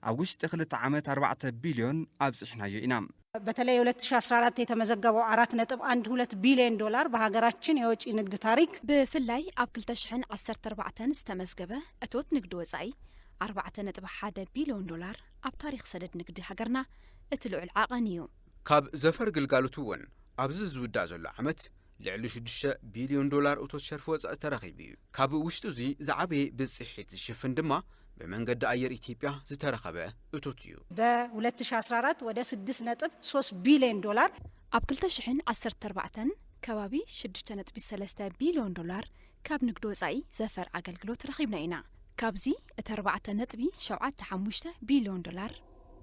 ኣብ ውሽጢ 2 ዓመት 4 ቢልዮን ኣብጽሕናዮ ኢና። በተለይ 2014 የተመዘገበው 4.12 ቢሊዮን ዶላር በሀገራችን የውጭ ንግድ ታሪክ ብፍላይ ኣብ 2014 ዝተመዝገበ እቶት ንግዲ ወፃኢ 4.1 ቢልዮን ዶላር ኣብ ታሪክ ሰደድ ንግዲ ሃገርና እቲ ልዑል ዓቐን እዩ። ካብ ዘፈር ግልጋሎት እውን ኣብዚ ዝውዳእ ዘሎ ዓመት ልዕሊ 6 ቢልዮን ዶላር እቶት ሸርፊ ወፃኢ ተረኺቡ እዩ። ካብ ውሽጡ እዚ ዝዓበየ ብጽሒት ዝሽፍን ድማ በመንገዲ ኣየር ኢትዮጵያ ዝተረኸበ እቶት እዩ። በ2014 ወደ 6.3 ቢሊዮን ዶላር ኣብ 2014 ከባቢ 6.3 ቢልዮን ዶላር ካብ ንግዲ ወፃኢ ዘፈር ኣገልግሎት ረኺብና ኢና። ካብዚ እቲ 4.75 ቢልዮን ዶላር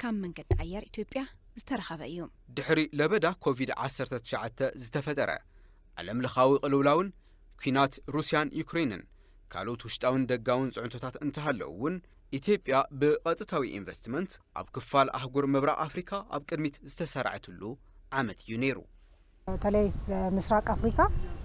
ካብ መንገዲ ኣየር ኢትዮጵያ ዝተረኸበ እዩ። ድሕሪ ለበዳ ኮቪድ-19 ዝተፈጠረ ዓለም ለኻዊ ቅልውላውን ኩናት ሩስያን ዩክሬንን ካልኦት ውሽጣውን ደጋውን ጽዕንቶታት እንተሃለዉ እውን ኢትዮጵያ ብቐጥታዊ ኢንቨስትመንት ኣብ ክፋል ኣህጉር ምብራቕ ኣፍሪካ ኣብ ቅድሚት ዝተሰርዐትሉ ዓመት እዩ ነይሩ። በተለይ በምስራቅ አፍሪካ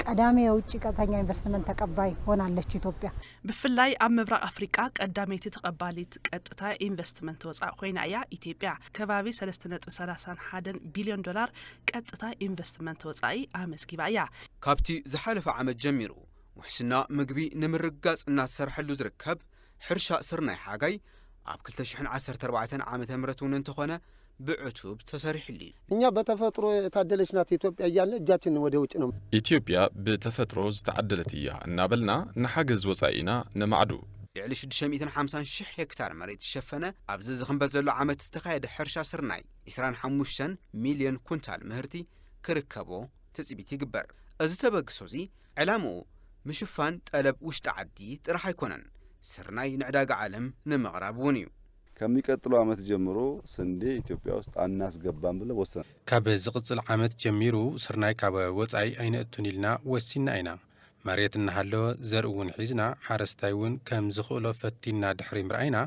ቀዳሚ የውጭ ቀጥተኛ ኢንቨስትመንት ተቀባይ ሆናለች ኢትዮጵያ። ብፍላይ ኣብ ምብራቅ ኣፍሪካ ቀዳመይቲ ተቀባሊት ቀጥታ ኢንቨስትመንት ወፃኢ ኮይና እያ ኢትዮጵያ። ከባቢ 3.31 ቢልዮን ዶላር ቀጥታ ኢንቨስትመንት ወፃኢ ኣመስጊባ እያ። ካብቲ ዝሓለፈ ዓመት ጀሚሩ ውሕስና ምግቢ ንምርጋጽ እናተሰርሐሉ ዝርከብ ሕርሻ ስርናይ ሓጋይ ኣብ 2014 ዓመተ ምህረት እውን እንተኾነ ብዕቱብ ተሰሪሕሉ። እኛ በተፈጥሮ የታደለች ናት ኢትዮጵያ እያልን እጃችን ወደ ውጭ ነው። ኢትዮጵያ በተፈጥሮ ዝተዓደለት እያ እናበልና ንሓገዝ ወፃኢና ነማዕዱ ልዕሊ 650,000 ሄክታር መሬት ዝሸፈነ ኣብዚ ዝኽንበት ዘሎ ዓመት ዝተኻየደ ሕርሻ ስርናይ 25 ሚልዮን ኩንታል ምህርቲ ክርከቦ ተጽቢት ይግበር። እዚ ተበግሶ እዚ ዕላምኡ ምሽፋን ጠለብ ውሽጢ ዓዲ ጥራሕ ኣይኮነን፣ ስርናይ ንዕዳጋ ዓለም ንምቕራብ እውን እዩ። ከሚቀጥለው ዓመት ጀምሮ ስንዴ ኢትዮጵያ ውስጥ አናስገባም ብለ ወሰነ። ካብ ዝቕጽል ዓመት ጀሚሩ ስርናይ ካብ ወፃኢ ኣይነእቱን ኢልና ወሲና ኢና። መሬት እናሃለወ ዘርኢ እውን ሒዝና ሓረስታይ እውን ከም ዝኽእሎ ፈቲና ድሕሪ ምርኣይና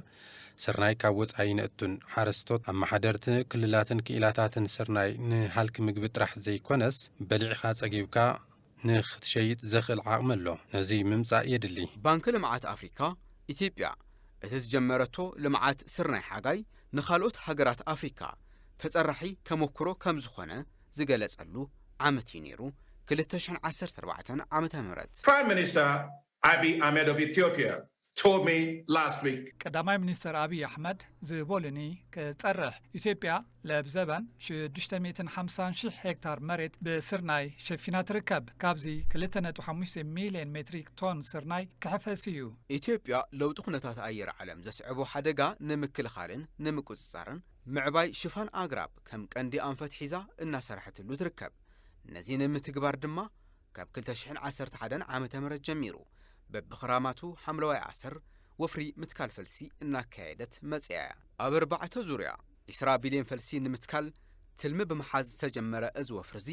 ስርናይ ካብ ወፃኢ ነእቱን ሓረስቶት ኣመሓደርቲ ክልላትን ክኢላታትን ስርናይ ንሃልኪ ምግቢ ጥራሕ ዘይኮነስ በሊዕኻ ጸጊብካ ንኽትሸይጥ ዘኽእል ዓቕሚ ኣሎ። ነዚ ምምጻእ የድሊ። ባንኪ ልምዓት ኣፍሪካ ኢትዮጵያ እቲ ዝጀመረቶ ልምዓት ስርናይ ሓጋይ ንኻልኦት ሃገራት ኣፍሪካ ተጸራሒ ተሞክሮ ከም ዝኾነ ዝገለጸሉ ዓመት እዩ ነይሩ 2014 ዓመተ ምህረት። Prime Minister Abiy Ahmed of Ethiopia told me last week. ቀዳማይ ሚኒስትር አብይ አሕመድ ዝበሉኒ ክጸርሕ ኢትዮጵያ ለብዘበን 650,000 ሄክታር መሬት ብስርናይ ሸፊና ትርከብ ካብዚ 2.5 ሚልዮን ሜትሪክ ቶን ስርናይ ክሕፈስ እዩ ኢትዮጵያ ለውጢ ኩነታት ኣየር ዓለም ዘስዕቦ ሓደጋ ንምክልኻልን ንምቁፅጻርን ምዕባይ ሽፋን ኣግራብ ከም ቀንዲ ኣንፈት ሒዛ እናሰርሐትሉ ትርከብ ነዚ ንምትግባር ድማ ካብ 2011 ዓመተ ምህረት ጀሚሩ በብኽራማቱ ሓምለዋይ ዓሰር ወፍሪ ምትካል ፈልሲ እናካየደት መጽያ ኣብ 4 ዙርያ 20 ቢልዮን ፈልሲ ንምትካል ትልሚ ብምሓዝ ዝተጀመረ እዚ ወፍርዚ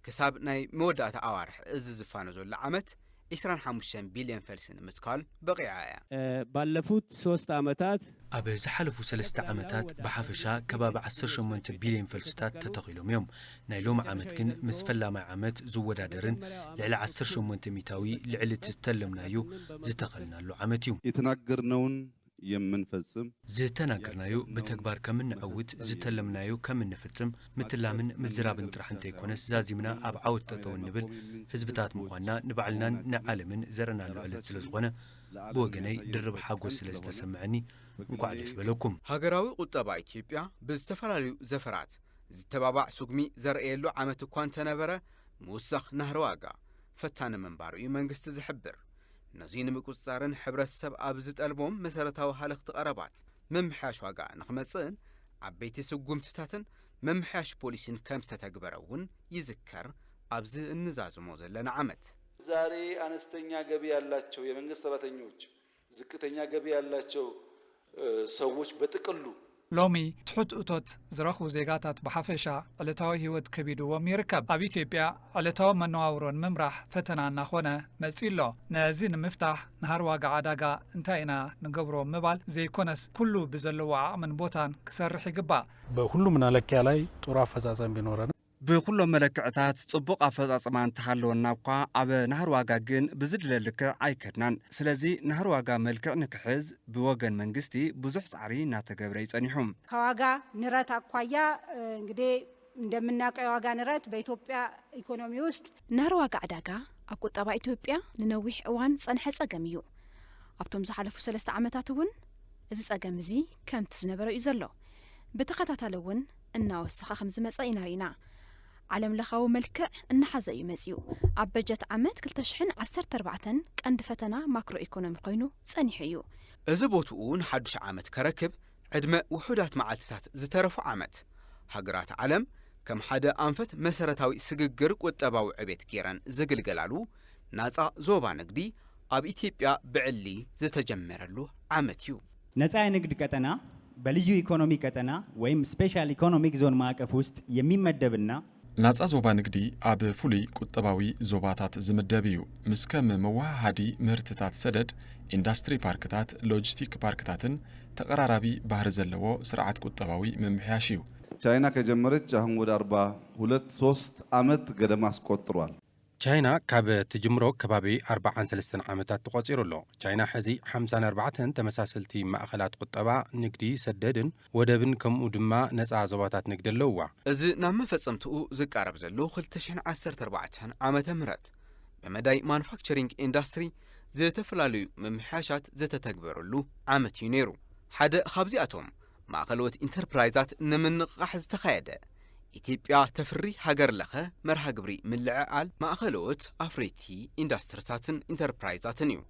ክሳብ ናይ መወዳእታ ኣዋርሕ እዚ ዝፋነ ዘሎ ዓመት 25 ቢልዮን ፈልሲ ንምትካል በቂዓ እያ ባለፉት 3 ዓመታት ኣብ ዝሓለፉ 3 ዓመታት ብሓፈሻ ከባቢ 18 ቢልዮን ፈልስታት ተተኺሎም እዮም ናይ ሎሚ ዓመት ግን ምስ ፈላማይ ዓመት ዝወዳደርን ልዕሊ 18 ሚታዊ ልዕሊ ዝተለምናዩ ዝተኸልናሉ ዓመት እዩ የተናገርነውን የምንፈጽም ዝተናገርናዩ በተግባር ከምንዕውት ዝተለምናዩ ከምንፍጽም ምትላምን ምዝራብን ጥራሕ እንተይኮነስ ዛዚምና ኣብ ዓወት ጠጠው ንብል ህዝብታት ምዃንና ንባዕልናን ንዓለምን ዘረናሉ ዕለት ስለ ዝኾነ ብወገነይ ድርብ ሓጎስ ስለ ዝተሰምዐኒ እንኳዕ ደስ በለኩም ሃገራዊ ቁጠባ ኢትዮጵያ ብዝተፈላለዩ ዘፈራት ዝተባባዕ ሱግሚ ዘርእየሉ ዓመት እኳ እንተነበረ ምውሳኽ ናህሪ ዋጋ ፈታኒ ምንባሩ እዩ መንግስቲ ዝሕብር ነዚ ንምቁፅጻርን ሕብረተሰብ ኣብ ዝጠልቦም መሰረታዊ ሃለኽቲ ቀረባት መምሕያሽ ዋጋ ንኽመጽእን ዓበይቲ ስጉምትታትን መምሕያሽ ፖሊሲን ከም ዝተተግበረ እውን ይዝከር ኣብዚ እንዛዝሞ ዘለና ዓመት ዛሬ አነስተኛ ገቢ ያላቸው የመንግስት ሰራተኞች ዝቅተኛ ገቢ ያላቸው ሰዎች በጥቅሉ ሎሚ ትሑት እቶት ዝረኽቡ ዜጋታት ብሓፈሻ ዕለታዊ ህይወት ከቢድዎም ይርከብ ኣብ ኢትዮጵያ ዕለታዊ መነዋውሮን ምምራሕ ፈተና እናኾነ መጺሎ ነዚ ንምፍታሕ ናሃር ዋጋ ዓዳጋ እንታይ ኢና ንገብሮ ምባል ዘይኮነስ ኩሉ ብዘለዎ ዓቕምን ቦታን ክሰርሕ ይግባእ በሁሉም መለክያ ላይ ጥሩ አፈጻጸም ቢኖረን ብኩሎም መለክዕታት ጽቡቕ ኣፈጻጽማ እንተሃለወና እኳ ኣብ ናህር ዋጋ ግን ብዝድለልክ ኣይከድናን ስለዚ ናህር ዋጋ መልክዕ ንክሕዝ ብወገን መንግስቲ ብዙሕ ጻዕሪ እናተገብረ ይጸኒሑም ከዋጋ ንረት አኳያ እንግዲህ እንደምናውቀው ዋጋ ንረት በኢትዮጵያ ኢኮኖሚ ውስጥ ናህር ዋጋ ዓዳጋ ኣብ ቁጠባ ኢትዮጵያ ንነዊሕ እዋን ጸንሐ ጸገም እዩ ኣብቶም ዝሓለፉ 3 ዓመታት እውን እዚ ጸገም እዚ ከምቲ ዝነበረ እዩ ዘሎ ብተኸታታሊ እውን እናወሰኸ ከም ዝመጸ ኢና ሪና ዓለም ለኻዊ መልክዕ እናሓዘ እዩ መጽኡ ኣብ በጀት ዓመት 2014 ቀንዲ ፈተና ማክሮ ኢኮኖሚ ኮይኑ ጸኒሑ እዩ እዚ ቦትኡ ንሓዱሽ ዓመት ከረክብ ዕድመ ውሑዳት መዓልትታት ዝተረፉ ዓመት ሃገራት ዓለም ከም ሓደ ኣንፈት መሰረታዊ ስግግር ቁጠባዊ ዕቤት ጌረን ዝግልገላሉ ናጻ ዞባ ንግዲ ኣብ ኢትዮጵያ ብዕሊ ዝተጀመረሉ ዓመት እዩ ነጻ የንግድ ቀጠና በልዩ ኢኮኖሚ ቀጠና ወይም ስፔሻል ኢኮኖሚክ ዞን ማዕቀፍ ውስጥ የሚመደብና ናጻ ዞባ ንግዲ ኣብ ፍሉይ ቁጠባዊ ዞባታት ዝምደብ እዩ ምስ ከም መዋሃሃዲ ምህርትታት ሰደድ ኢንዳስትሪ ፓርክታት ሎጂስቲክ ፓርክታትን ተቀራራቢ ባህሪ ዘለዎ ስርዓት ቁጠባዊ መምሕያሽ እዩ ቻይና ከጀመረች አሁን ወደ 42-3 ዓመት ገደማ አስቆጥሯል ቻይና ካብ ትጅምሮ ከባቢ 43 ዓመታት ተቆፂሩ ኣሎ ቻይና ሕዚ 54 ተመሳሰልቲ ማእኸላት ቁጠባ ንግዲ ሰደድን ወደብን ከምኡ ድማ ነፃ ዞባታት ንግዲ ኣለውዋ እዚ ናብ መፈጸምትኡ ዝቃረብ ዘሎ 2014 ዓመተ ምህረት በመዳይ ማኑፋክቸሪንግ ኢንዳስትሪ ዝተፈላለዩ መምሕያሻት ዝተተግበረሉ ዓመት እዩ ነይሩ ሓደ ካብዚኣቶም ማእኸሎት ኢንተርፕራይዛት ንምንቕቃሕ ዝተኻየደ ኢትዮጵያ ተፍሪ ሃገር ለኸ መርሃ ግብሪ ምልዕዓል ማእኸሎት ኣፍሬቲ ኢንዳስትሪታትን ኢንተርፕራይዛትን እዩ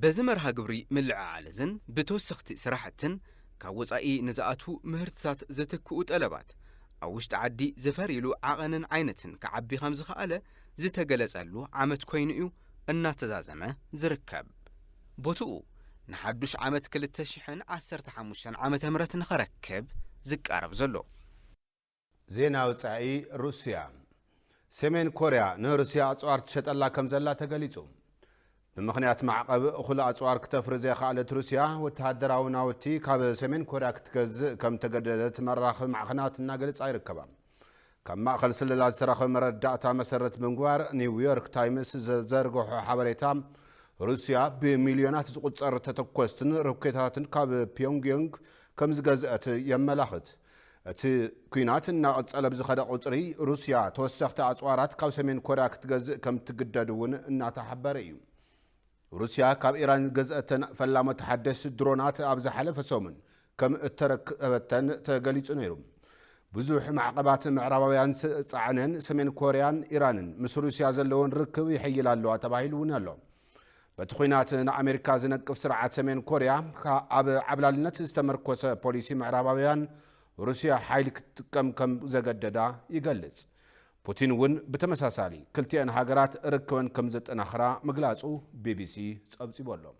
በዚ መርሃ ግብሪ ምልዕዓል እዝን ብተወሰኽቲ ስራሕትን ካብ ወፃኢ ንዝኣቱ ምህርትታት ዘትክኡ ጠለባት ኣብ ውሽጢ ዓዲ ዝፈሪሉ ዓቐንን ዓይነትን ክዓቢ ከም ዝኸኣለ ዝተገለጸሉ ዓመት ኮይኑ እዩ እናተዛዘመ ዝርከብ ቦትኡ ንሓዱሽ ዓመት 2015 ዓመተ ምህረት ንኸረክብ ዝቃረብ ዘሎ ዜና ውፃኢ ሩስያ ሰሜን ኮርያ ንሩስያ ኣጽዋር ትሸጠላ ከም ዘላ ተገሊጹ ብምኽንያት ማዕቀብ እኹል ኣጽዋር ክተፍሪ ዘይከኣለት ሩስያ ወተሃደራዊ ናውቲ ካብ ሰሜን ኮርያ ክትገዝእ ከም ተገደደት መራኸቢ ማዕኸናት እናገለጻ ይርከባ ካብ ማእኸል ስለላ ዝተረኸበ መረዳእታ መሰረት ብምግባር ኒውዮርክ ታይምስ ዘዘርግሖ ሓበሬታ ሩስያ ብሚልዮናት ዝቁጸር ተተኮስትን ሮኬታትን ካብ ፒዮንግያንግ ከም ዝገዝአት የመላኽት እቲ ኩናት እናቐጸለ ብዝኸደ ቁጽሪ ሩስያ ተወሰኽቲ ኣጽዋራት ካብ ሰሜን ኮርያ ክትገዝእ ከም ትግደድ እውን እናተሓበረ እዩ روسيا كاب إيران جزءتن فلامة تحدث درونات أبز حلف سومن كم التركبتن تقليت نيرم بزوح معقبات معربيان صعنن سمين كوريان إيرانن مس روسيا زلون ركب يحيل اللو تباهيلون اللو بتخوينات أمريكا زنقف سرعة سمين كوريا أب عبلالنت استمركوس بوليسي معربيان روسيا حيل كم زجددا يقلص بوتين ون بتمساسالي كلتين هاجرات ركبن كم زت أخرى مجلاسو BBC صبتي بولهم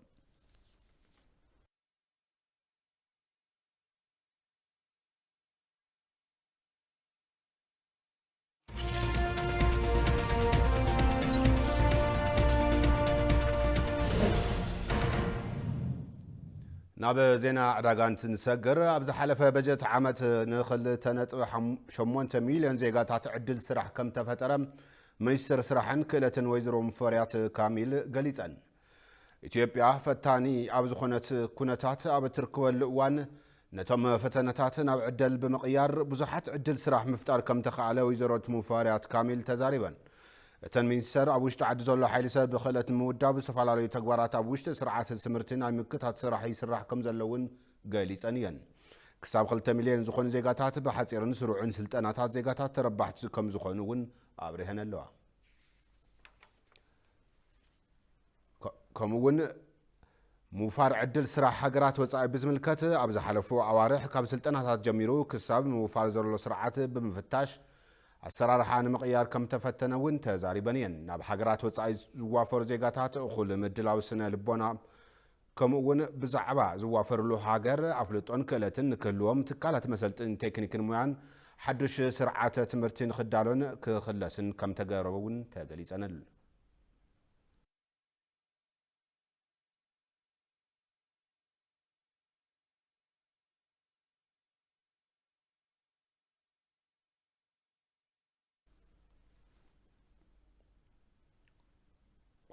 ناب زينا عراقان تنسجر أبز حلفة بجت عامت نخل تنت 8 مليون زيجات تعدل سرح كم تفترم ميسر سرحن كلتن ويزرو مفريات كامل قليتن إثيوبيا فتاني أبز خونت كونتات أب تركوال وان نتم فتنتات ناب عدل بمقيار بزحات عدل سرح مفتار كم تخعل ويزرو مفريات كامل تزاربا تنمينسر أبوشت عدزولو حيل سبب بخلت مودة بسفالالي تقبارات أبوشت سرعات السمرتين أي مكتات سرحي سرح كم زلون قالي ثانيا كساب 5 مليون زخون زيغاتات بحصيرن سروعن سلطناتات زيغاتات تربحت كم زخونون أبرهن اللوا كمون مفار عدل سرح حقرات وصاي بزملكت أبز حلفو عوارح كاب سلطناتات جميرو كساب مفار زرلو سرعات بمفتاش السرار حان مقيار كم تفتنون تزاربنين ناب حقرات وصاي زوافر زيغاتات اخول مدلاو سنه لبونا كمون بزعبا زوافر له حاجر افلطون كلتن كلهم تكالات مسلطن تكنيكن موያን حدش سرعات تمرتين خدالون كخلسن كم تجربون تغليصنل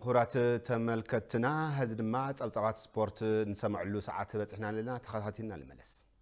خورات تملكتنا هزدما صبصبات سبورت نسمعلو ساعات بصحنا لنا تخاتينا الملس